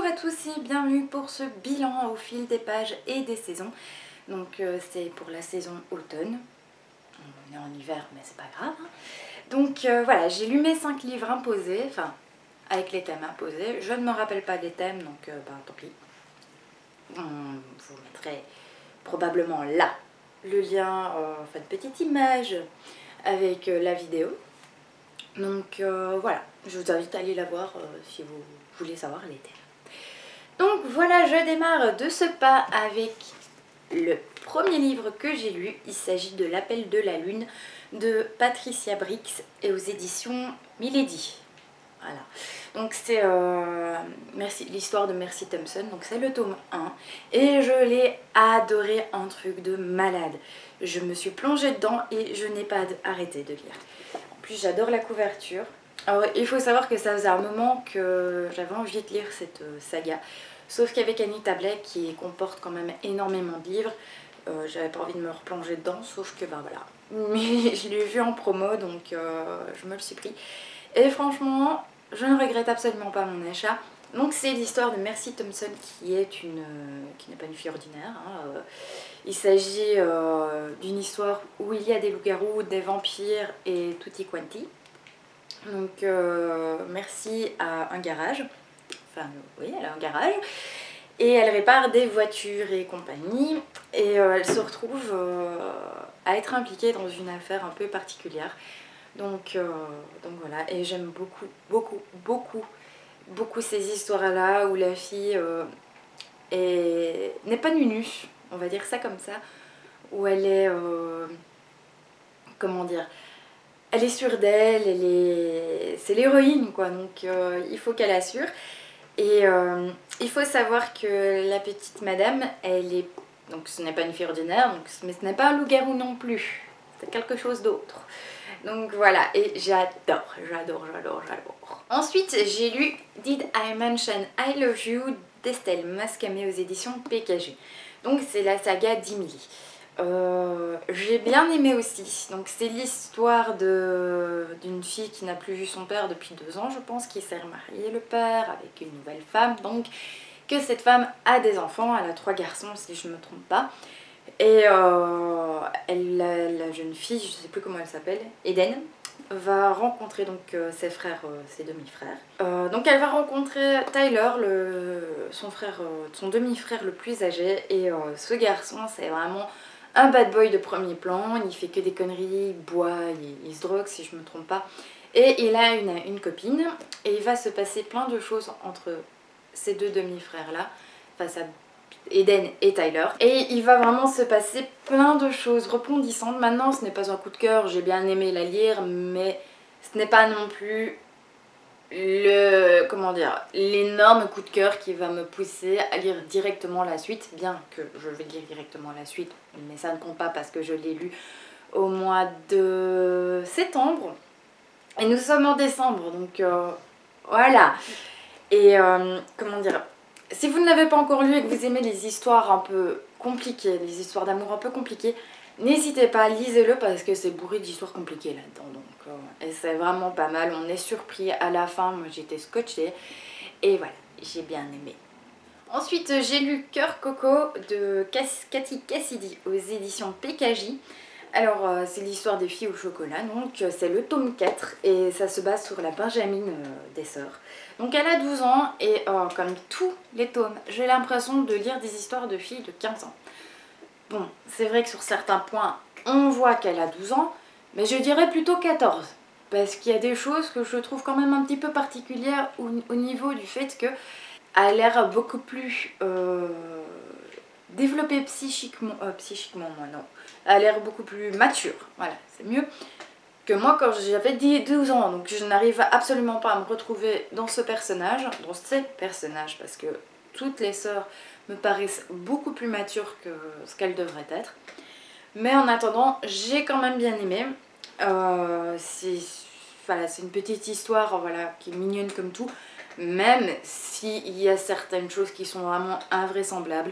Bonjour à tous et bienvenue pour ce bilan au fil des pages et des saisons. Donc c'est pour la saison automne. On est en hiver mais c'est pas grave. Donc voilà, j'ai lu mes 5 livres imposés, enfin avec les thèmes imposés. Je ne me rappelle pas des thèmes donc tant pis. Je vous mettrai probablement là le lien, enfin une petite image avec la vidéo. Donc voilà, je vous invite à aller la voir si vous voulez savoir les thèmes. Donc voilà, je démarre de ce pas avec le premier livre que j'ai lu. Il s'agit de L'Appel de la Lune de Patricia Briggs et aux éditions Milady. Voilà, donc c'est l'histoire de Mercy Thompson, donc c'est le tome 1 et je l'ai adoré, un truc de malade. Je me suis plongée dedans et je n'ai pas arrêté de lire. En plus j'adore la couverture. Alors il faut savoir que ça faisait un moment que j'avais envie de lire cette saga, sauf qu'avec Anita Blake qui comporte quand même énormément de livres, j'avais pas envie de me replonger dedans, sauf que ben voilà. Mais je l'ai vu en promo donc je me le suis pris. Et franchement, je ne regrette absolument pas mon achat. Donc c'est l'histoire de Mercy Thompson qui n'est pas une fille ordinaire. Hein. Il s'agit d'une histoire où il y a des loups-garous, des vampires et tutti quanti. Donc Mercy a un garage, enfin oui elle a un garage et elle répare des voitures et compagnie et elle se retrouve à être impliquée dans une affaire un peu particulière. Donc voilà, et j'aime beaucoup ces histoires là où la fille n'est pas nue, on va dire ça comme ça, où elle est, comment dire, elle est sûre d'elle, c'est l'héroïne quoi, donc il faut qu'elle assure. Et il faut savoir que la petite madame, donc ce n'est pas une fille ordinaire, donc, mais ce n'est pas un loup-garou non plus, c'est quelque chose d'autre. Donc voilà, et j'adore. Ensuite, j'ai lu Did I Mention I Love You d'Estelle Mascamé aux éditions PKG. Donc c'est la saga d'Emily. J'ai bien aimé aussi. Donc c'est l'histoire d'une fille qui n'a plus vu son père depuis 2 ans, je pense, qui s'est remariée le père avec une nouvelle femme. Donc que cette femme a des enfants, elle a 3 garçons si je ne me trompe pas. Et la jeune fille, je ne sais plus comment elle s'appelle, Eden, va rencontrer donc ses frères, ses demi-frères. Donc elle va rencontrer Tyler, son demi-frère le plus âgé, et ce garçon c'est vraiment un bad boy de premier plan, il fait que des conneries, il boit, il se drogue si je me trompe pas, et il a une copine, et il va se passer plein de choses entre ces 2 demi-frères là, enfin Eden et Tyler, et il va vraiment se passer plein de choses rebondissantes. Maintenant ce n'est pas un coup de cœur, j'ai bien aimé la lire, mais ce n'est pas non plus l'énorme coup de cœur qui va me pousser à lire directement la suite, bien que je vais lire directement la suite, mais ça ne compte pas parce que je l'ai lu au mois de septembre et nous sommes en décembre, donc voilà. Et comment dire, si vous ne l'avez pas encore lu et que vous aimez les histoires un peu compliquées, les histoires d'amour un peu compliquées, n'hésitez pas, lisez-le parce que c'est bourré d'histoires compliquées là-dedans. Et c'est vraiment pas mal, on est surpris à la fin, moi j'étais scotchée. Et voilà, j'ai bien aimé. Ensuite j'ai lu Cœur Coco de Cathy Cassidy aux éditions PKJ. Alors c'est l'histoire des filles au chocolat, donc c'est le tome 4 et ça se base sur la Benjamine des sœurs. Donc elle a 12 ans et comme tous les tomes, j'ai l'impression de lire des histoires de filles de 15 ans. Bon, c'est vrai que sur certains points, on voit qu'elle a 12 ans, mais je dirais plutôt 14. Parce qu'il y a des choses que je trouve quand même un petit peu particulières au niveau du fait qu'elle a l'air beaucoup plus développée psychiquement, moi non. Elle a l'air beaucoup plus mature, voilà, c'est mieux que moi quand j'avais 12 ans. Donc je n'arrive absolument pas à me retrouver dans ce personnage, dans ces personnages, parce que toutes les sœurs me paraissent beaucoup plus matures que ce qu'elles devraient être. Mais en attendant, j'ai quand même bien aimé. C'est une petite histoire voilà, qui est mignonne comme tout, même s'il y a certaines choses qui sont vraiment invraisemblables.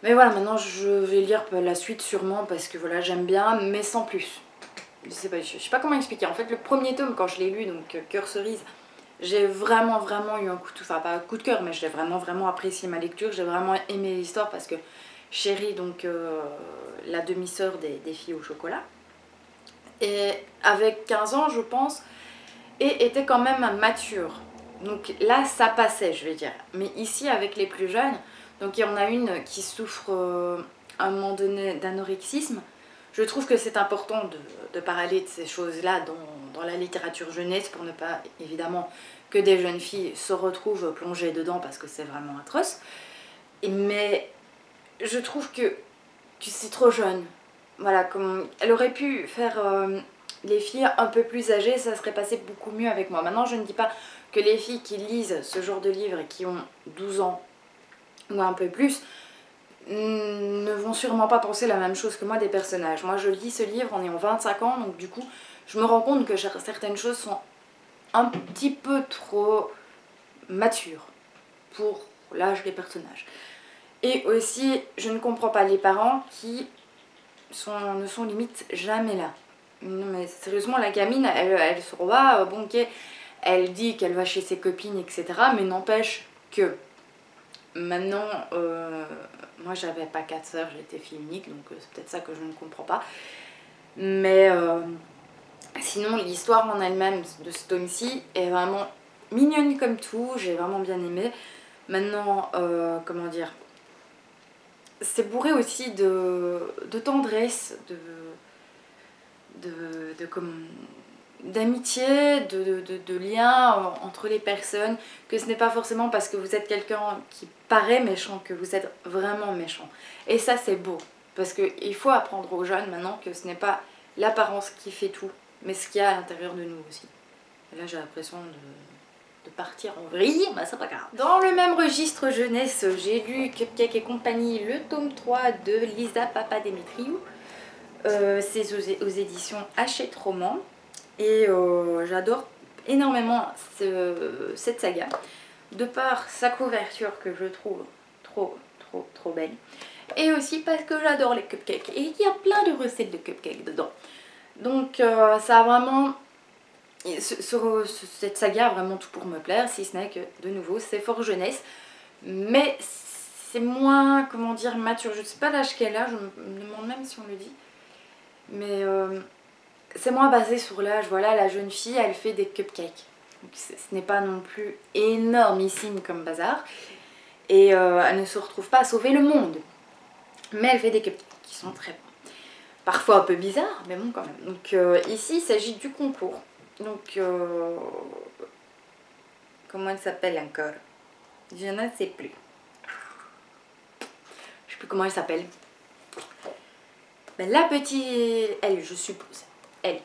Mais voilà, maintenant je vais lire la suite sûrement parce que voilà, j'aime bien, mais sans plus. Je sais pas comment expliquer. En fait, le premier tome, quand je l'ai lu, donc Cœur Cerise, J'ai vraiment eu un coup de... Enfin pas un coup de cœur, mais j'ai vraiment apprécié ma lecture. J'ai vraiment aimé l'histoire parce que Chérie, donc la demi-sœur des filles au chocolat, et avec 15 ans je pense, et était quand même mature. Donc là ça passait, je vais dire. Mais ici avec les plus jeunes, donc il y en a une qui souffre à un moment donné d'anorexisme. Je trouve que c'est important de parler de ces choses-là dans la littérature jeunesse pour ne pas évidemment que des jeunes filles se retrouvent plongées dedans parce que c'est vraiment atroce. Mais je trouve que c'est trop jeune. Voilà, comme elle aurait pu faire les filles un peu plus âgées, ça serait passé beaucoup mieux avec moi. Maintenant, je ne dis pas que les filles qui lisent ce genre de livre et qui ont 12 ans ou un peu plus ne vont sûrement pas penser la même chose que moi des personnages. Moi, je lis ce livre en ayant 25 ans, donc du coup, je me rends compte que certaines choses sont un petit peu trop matures pour l'âge des personnages. Et aussi, je ne comprends pas les parents qui ne sont limite jamais là. Non mais sérieusement, la gamine, elle se revoit, bon ok, elle dit qu'elle va chez ses copines, etc. Mais n'empêche que maintenant, moi j'avais pas 4 sœurs, j'étais fille unique, donc c'est peut-être ça que je ne comprends pas. Mais sinon, l'histoire en elle-même de ce tome-ci est vraiment mignonne comme tout, j'ai vraiment bien aimé. Maintenant, comment dire, c'est bourré aussi de tendresse, d'amitié, de liens entre les personnes, que ce n'est pas forcément parce que vous êtes quelqu'un qui paraît méchant que vous êtes vraiment méchant. Et ça c'est beau, parce qu'il faut apprendre aux jeunes maintenant que ce n'est pas l'apparence qui fait tout, mais ce qu'il y a à l'intérieur de nous aussi. Et là j'ai l'impression de partir en vrille, bah c'est pas grave. Dans le même registre jeunesse, j'ai lu Cupcake et compagnie, le tome 3 de Lisa Papadimitriou. C'est aux éditions Hachette Roman. Et j'adore énormément cette saga. De par sa couverture que je trouve trop belle. Et aussi parce que j'adore les cupcakes. Et il y a plein de recettes de cupcakes dedans. Donc ça a vraiment... Cette saga a vraiment tout pour me plaire, si ce n'est que, de nouveau, c'est fort jeunesse. Mais c'est moins, comment dire, mature. Je ne sais pas l'âge qu'elle a, je me demande même si on le dit. Mais c'est moins basé sur l'âge. Voilà, la jeune fille, elle fait des cupcakes. Donc, ce n'est pas non plus énormissime comme bazar. Et elle ne se retrouve pas à sauver le monde. Mais elle fait des cupcakes qui sont très bons. Parfois un peu bizarres, mais bon quand même. Donc ici, il s'agit du concours. Donc, comment elle s'appelle encore? Je ne sais plus. Je sais plus comment elle s'appelle. Ben, la petite... Elle, je suppose. Elle.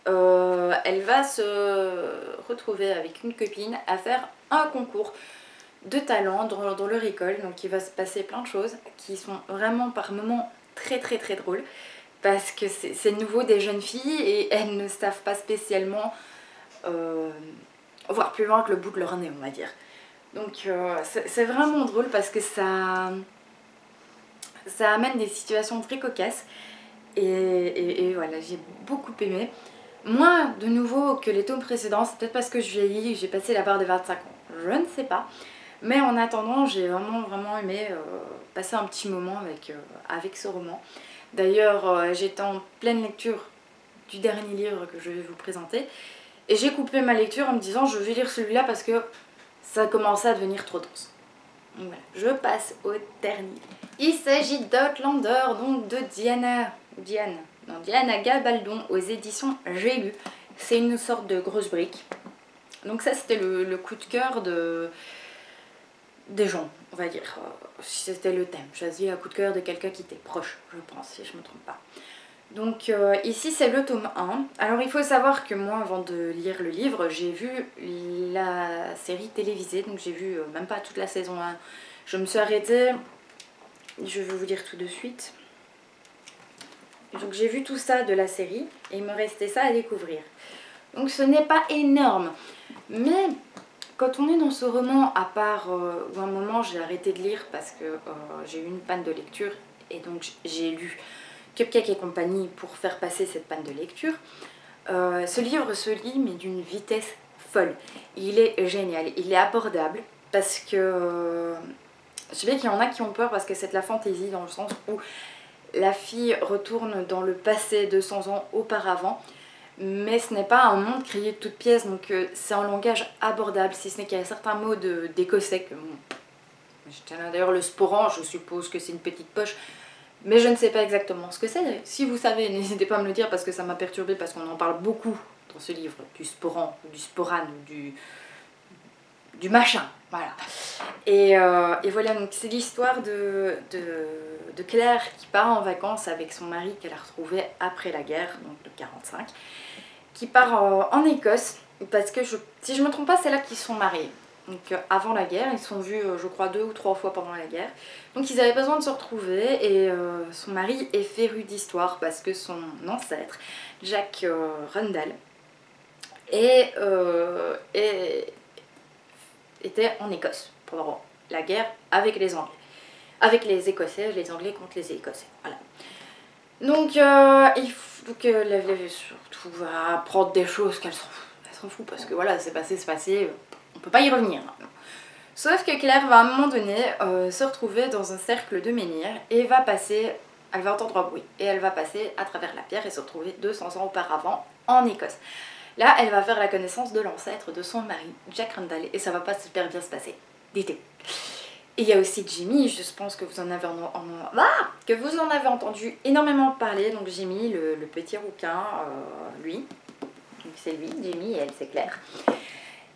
Elle va se retrouver avec une copine à faire un concours de talent dans leur école. Donc il va se passer plein de choses qui sont vraiment par moments très drôles. Parce que c'est nouveau des jeunes filles et elles ne savent pas spécialement voir plus loin que le bout de leur nez, on va dire. Donc c'est vraiment drôle parce que ça amène des situations très cocasses. Et voilà, j'ai beaucoup aimé. Moins de nouveau que les tomes précédents, c'est peut-être parce que je vieillis, j'ai passé la barre des 25 ans, je ne sais pas. Mais en attendant, j'ai vraiment aimé passer un petit moment avec ce roman. D'ailleurs, j'étais en pleine lecture du dernier livre que je vais vous présenter. Et j'ai coupé ma lecture en me disant je vais lire celui-là parce que ça commençait à devenir trop dense. Donc voilà, je passe au dernier. Il s'agit d'Outlander, donc de Diana Gabaldon aux éditions J'ai lu. C'est une sorte de grosse brique. Donc ça c'était le coup de cœur des gens, on va dire. C'était le thème. Choisir un coup de cœur de quelqu'un qui était proche, je pense, si je ne me trompe pas. Donc ici c'est le tome 1. Alors il faut savoir que moi avant de lire le livre, j'ai vu la série télévisée. Donc j'ai vu même pas toute la saison 1. Je me suis arrêtée, je vais vous dire tout de suite. Donc j'ai vu tout ça de la série et il me restait ça à découvrir. Donc ce n'est pas énorme. Mais quand on est dans ce roman, à part où un moment j'ai arrêté de lire parce que j'ai eu une panne de lecture et donc j'ai lu Cupcake et compagnie pour faire passer cette panne de lecture. Ce livre se lit mais d'une vitesse folle. Il est génial, il est abordable parce que je sais bien qu'il y en a qui ont peur parce que c'est de la fantaisie dans le sens où la fille retourne dans le passé 200 ans auparavant, mais ce n'est pas un monde créé de toutes pièces, donc c'est un langage abordable, si ce n'est qu'il y a certains mots d'écossais que je tiens là d'ailleurs le sporran, je suppose que c'est une petite poche, mais je ne sais pas exactement ce que c'est. Si vous savez, n'hésitez pas à me le dire parce que ça m'a perturbée, parce qu'on en parle beaucoup dans ce livre, du sporan, ou du sporan, ou du machin, voilà. Et voilà, donc c'est l'histoire de Claire qui part en vacances avec son mari qu'elle a retrouvé après la guerre, donc de 45, qui part en Écosse, parce que si je me trompe pas, c'est là qu'ils sont mariés. Donc avant la guerre, ils se sont vus je crois 2 ou 3 fois pendant la guerre. Donc ils avaient besoin de se retrouver et son mari est féru d'histoire parce que son ancêtre, Jack Rundle, était en Écosse pendant la guerre avec les Anglais. Avec les Écossais, les Anglais contre les Écossais. Voilà. Donc il faut que la surtout va apprendre des choses qu'elle s'en fout parce que voilà, c'est passé, on peut pas y revenir. Sauf que Claire va à un moment donné se retrouver dans un cercle de menhirs et elle va entendre un bruit et elle va passer à travers la pierre et se retrouver 200 ans auparavant en Écosse. Là, elle va faire la connaissance de l'ancêtre de son mari, Jack Rundle, et ça va pas super bien se passer. Dites-vous. Et il y a aussi Jimmy, je pense que vous en avez entendu énormément parler, donc Jimmy, le petit rouquin, lui, c'est lui, Jimmy, et elle, c'est Claire.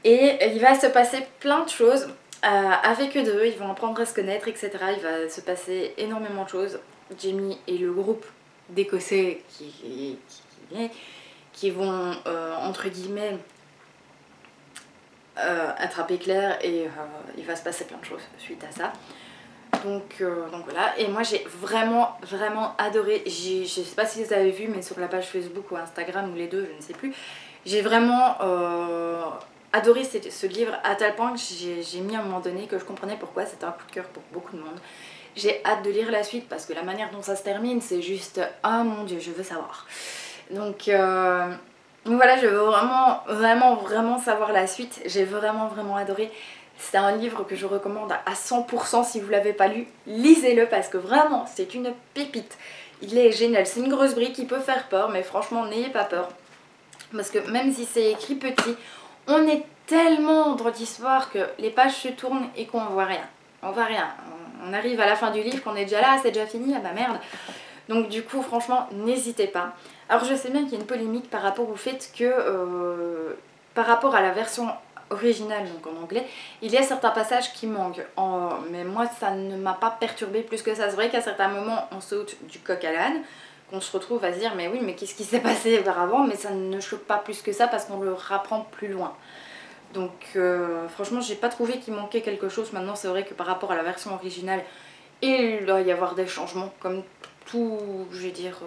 Et il va se passer plein de choses avec eux deux, ils vont apprendre à se connaître, etc. Il va se passer énormément de choses. Jimmy et le groupe d'Écossais qui vont, entre guillemets, attraper Claire et il va se passer plein de choses suite à ça. Donc voilà, et moi j'ai vraiment adoré, je sais pas si vous avez vu, mais sur la page Facebook ou Instagram ou les deux, je ne sais plus, j'ai vraiment adoré ce livre à tel point que j'ai mis à un moment donné que je comprenais pourquoi c'était un coup de cœur pour beaucoup de monde. J'ai hâte de lire la suite parce que la manière dont ça se termine, c'est juste ah mon dieu, je veux savoir. Donc voilà, je veux vraiment savoir la suite. J'ai vraiment adoré. C'est un livre que je recommande à 100% si vous l'avez pas lu. Lisez-le parce que vraiment, c'est une pépite. Il est génial. C'est une grosse brique qui peut faire peur, mais franchement, n'ayez pas peur. Parce que même si c'est écrit petit, on est tellement dans l'histoire que les pages se tournent et qu'on voit rien. On voit rien. On arrive à la fin du livre, qu'on est déjà là, c'est déjà fini, ah bah merde. Donc du coup, franchement, n'hésitez pas. Alors je sais bien qu'il y a une polémique par rapport au fait que, par rapport à la version originale, donc en anglais, il y a certains passages qui manquent. Mais moi, ça ne m'a pas perturbée plus que ça. C'est vrai qu'à certains moments, on saute du coq à l'âne, qu'on se retrouve à se dire, mais oui, mais qu'est-ce qui s'est passé auparavant? Mais ça ne choque pas plus que ça parce qu'on le rapprend plus loin. Donc franchement, j'ai pas trouvé qu'il manquait quelque chose. Maintenant, c'est vrai que par rapport à la version originale, il doit y avoir des changements, comme tout, je vais dire,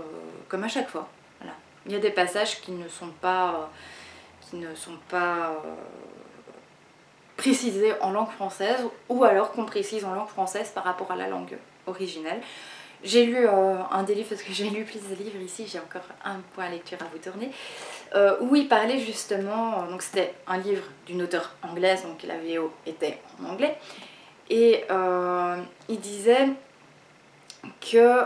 comme à chaque fois. Voilà. Il y a des passages qui ne sont pas précisés en langue française, ou alors qu'on précise en langue française par rapport à la langue originale. J'ai lu un des livres, parce que j'ai lu plus de livres ici, j'ai encore un point à lecture à vous tourner, où il parlait justement, donc c'était un livre d'une auteure anglaise, donc la VO était en anglais, et il disait que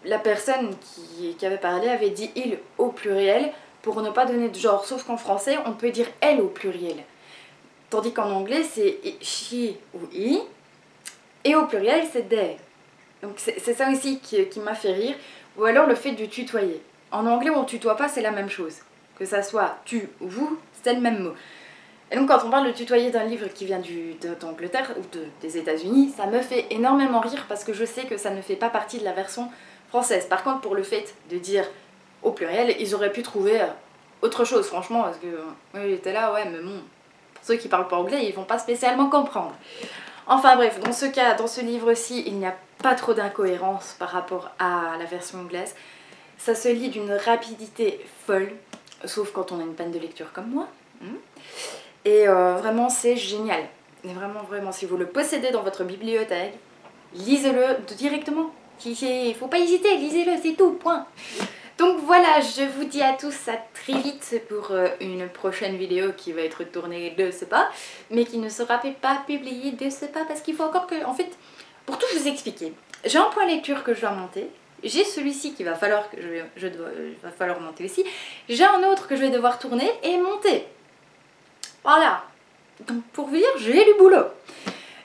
la personne qui avait parlé avait dit il au pluriel pour ne pas donner de genre, sauf qu'en français on peut dire elle au pluriel, tandis qu'en anglais c'est she ou he, et au pluriel c'est they. Donc c'est ça aussi qui m'a fait rire, ou alors le fait de tutoyer. En anglais on tutoie pas, c'est la même chose, que ça soit tu ou vous, c'est le même mot. Et donc quand on parle de tutoyer d'un livre qui vient d'Angleterre ou des États-Unis, ça me fait énormément rire parce que je sais que ça ne fait pas partie de la version française. Par contre, pour le fait de dire au pluriel, ils auraient pu trouver autre chose, franchement, parce que il était là, ouais, mais bon, pour ceux qui parlent pas anglais, ils vont pas spécialement comprendre. Enfin bref, dans ce cas, dans ce livre-ci, il n'y a pas trop d'incohérence par rapport à la version anglaise. Ça se lit d'une rapidité folle, sauf quand on a une peine de lecture comme moi. Et vraiment c'est génial. Et vraiment, si vous le possédez dans votre bibliothèque, lisez-le directement. Il faut pas hésiter, lisez-le, c'est tout, point. Donc voilà, je vous dis à tous à très vite pour une prochaine vidéo qui va être tournée de ce pas, mais qui ne sera pas publiée de ce pas parce qu'il faut encore que, en fait, pour tout vous expliquer, j'ai un point lecture que je dois monter, j'ai celui-ci qu'il va falloir que va falloir monter aussi, j'ai un autre que je vais devoir tourner et monter. Voilà. Donc pour vous dire, j'ai du boulot.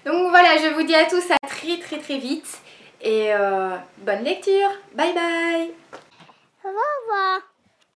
Donc voilà, je vous dis à tous à très vite et bonne lecture. Bye bye. Au revoir.